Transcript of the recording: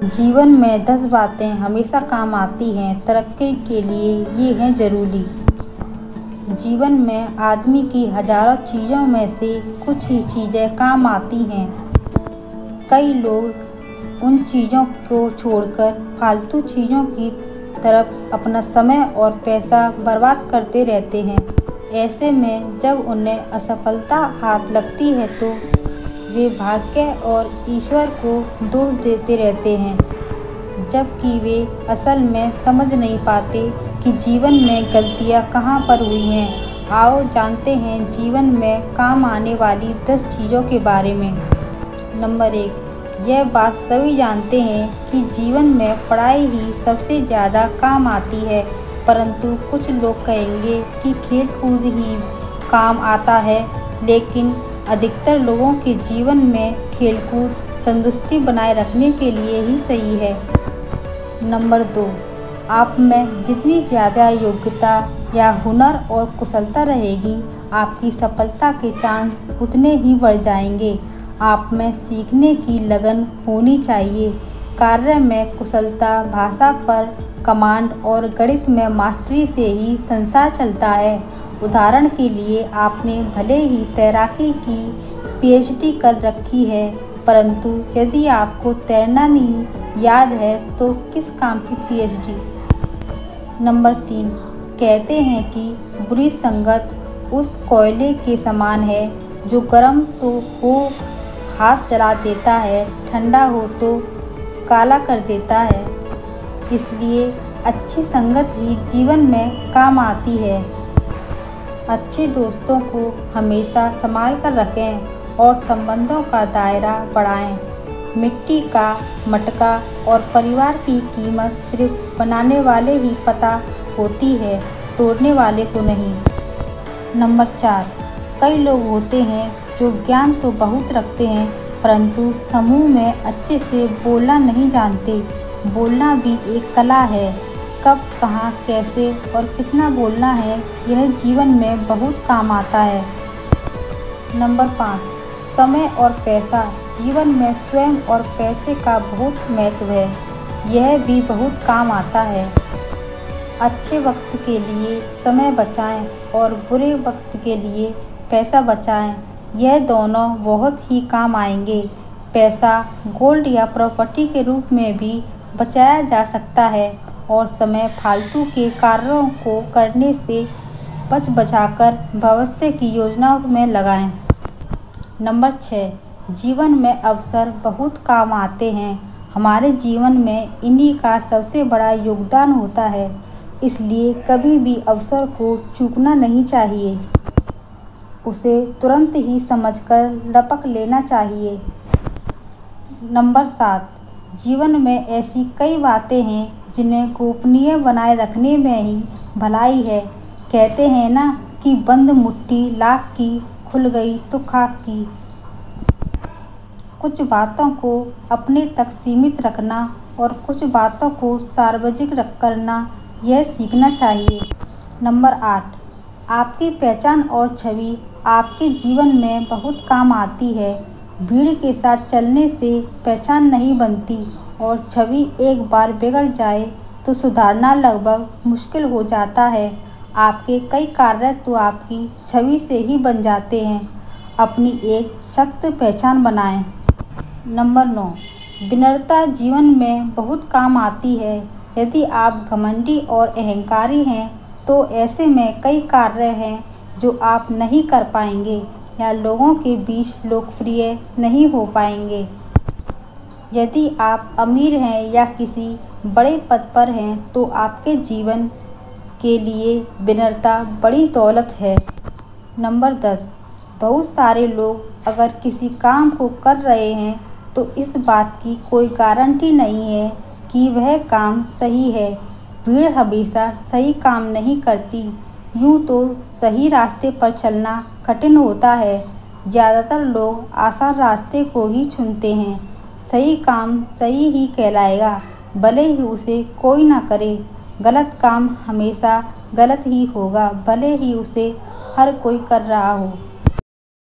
जीवन में 10 बातें हमेशा काम आती हैं तरक्की के लिए, ये हैं ज़रूरी। जीवन में आदमी की हज़ारों चीज़ों में से कुछ ही चीज़ें काम आती हैं। कई लोग उन चीज़ों को छोड़कर फालतू चीज़ों की तरफ अपना समय और पैसा बर्बाद करते रहते हैं। ऐसे में जब उन्हें असफलता हाथ लगती है तो वे भाग्य और ईश्वर को दोष देते रहते हैं, जबकि वे असल में समझ नहीं पाते कि जीवन में गलतियां कहां पर हुई हैं। आओ जानते हैं जीवन में काम आने वाली 10 चीज़ों के बारे में। नंबर 1, यह बात सभी जानते हैं कि जीवन में पढ़ाई ही सबसे ज़्यादा काम आती है, परंतु कुछ लोग कहेंगे कि खेल कूद ही काम आता है, लेकिन अधिकतर लोगों के जीवन में खेलकूद तंदुरुस्ती बनाए रखने के लिए ही सही है। नंबर 2, आप में जितनी ज़्यादा योग्यता या हुनर और कुशलता रहेगी, आपकी सफलता के चांस उतने ही बढ़ जाएंगे। आप में सीखने की लगन होनी चाहिए। कार्य में कुशलता, भाषा पर कमांड और गणित में मास्टरी से ही संसार चलता है। उदाहरण के लिए आपने भले ही तैराकी की पीएचडी कर रखी है, परंतु यदि आपको तैरना नहीं याद है तो किस काम की पीएचडी। नंबर 3, कहते हैं कि बुरी संगत उस कोयले के समान है जो गर्म तो हो हाथ जला देता है, ठंडा हो तो काला कर देता है। इसलिए अच्छी संगत ही जीवन में काम आती है। अच्छे दोस्तों को हमेशा संभाल कर रखें और संबंधों का दायरा बढ़ाएं। मिट्टी का मटका और परिवार की कीमत सिर्फ बनाने वाले ही पता होती है, तोड़ने वाले को नहीं। नंबर 4, कई लोग होते हैं जो ज्ञान तो बहुत रखते हैं, परंतु समूह में अच्छे से बोलना नहीं जानते। बोलना भी एक कला है। कब, कहाँ, कैसे और कितना बोलना है, यह जीवन में बहुत काम आता है। नंबर 5, समय और पैसा। जीवन में स्वयं और पैसे का बहुत महत्व है, यह भी बहुत काम आता है। अच्छे वक्त के लिए समय बचाएं और बुरे वक्त के लिए पैसा बचाएं, यह दोनों बहुत ही काम आएंगे। पैसा गोल्ड या प्रॉपर्टी के रूप में भी बचाया जा सकता है और समय फालतू के कार्यों को करने से बचाकर भविष्य की योजनाओं में लगाएं। नंबर 6, जीवन में अवसर बहुत काम आते हैं। हमारे जीवन में इन्हीं का सबसे बड़ा योगदान होता है, इसलिए कभी भी अवसर को चूकना नहीं चाहिए। उसे तुरंत ही समझकर लपक लेना चाहिए। नंबर 7, जीवन में ऐसी कई बातें हैं जिन्हें गोपनीय बनाए रखने में ही भलाई है। कहते हैं ना कि बंद मुट्ठी लाख की, खुल गई तो खाक की। कुछ बातों को अपने तक सीमित रखना और कुछ बातों को सार्वजनिक करना, यह सीखना चाहिए। नंबर 8, आपकी पहचान और छवि आपके जीवन में बहुत काम आती है। भीड़ के साथ चलने से पहचान नहीं बनती और छवि एक बार बिगड़ जाए तो सुधारना लगभग मुश्किल हो जाता है। आपके कई कार्य तो आपकी छवि से ही बन जाते हैं। अपनी एक सख्त पहचान बनाएं। नंबर 9, विनम्रता जीवन में बहुत काम आती है। यदि आप घमंडी और अहंकारी हैं तो ऐसे में कई कार्य हैं जो आप नहीं कर पाएंगे या लोगों के बीच लोकप्रिय नहीं हो पाएंगे। यदि आप अमीर हैं या किसी बड़े पद पर हैं तो आपके जीवन के लिए विनम्रता बड़ी दौलत है। नंबर 10, बहुत सारे लोग अगर किसी काम को कर रहे हैं तो इस बात की कोई गारंटी नहीं है कि वह काम सही है। भीड़ हमेशा सही काम नहीं करती। यूँ तो सही रास्ते पर चलना कठिन होता है। ज़्यादातर लोग आसान रास्ते को ही चुनते हैं। सही काम सही ही कहलाएगा, भले ही उसे कोई ना करे। गलत काम हमेशा गलत ही होगा, भले ही उसे हर कोई कर रहा हो।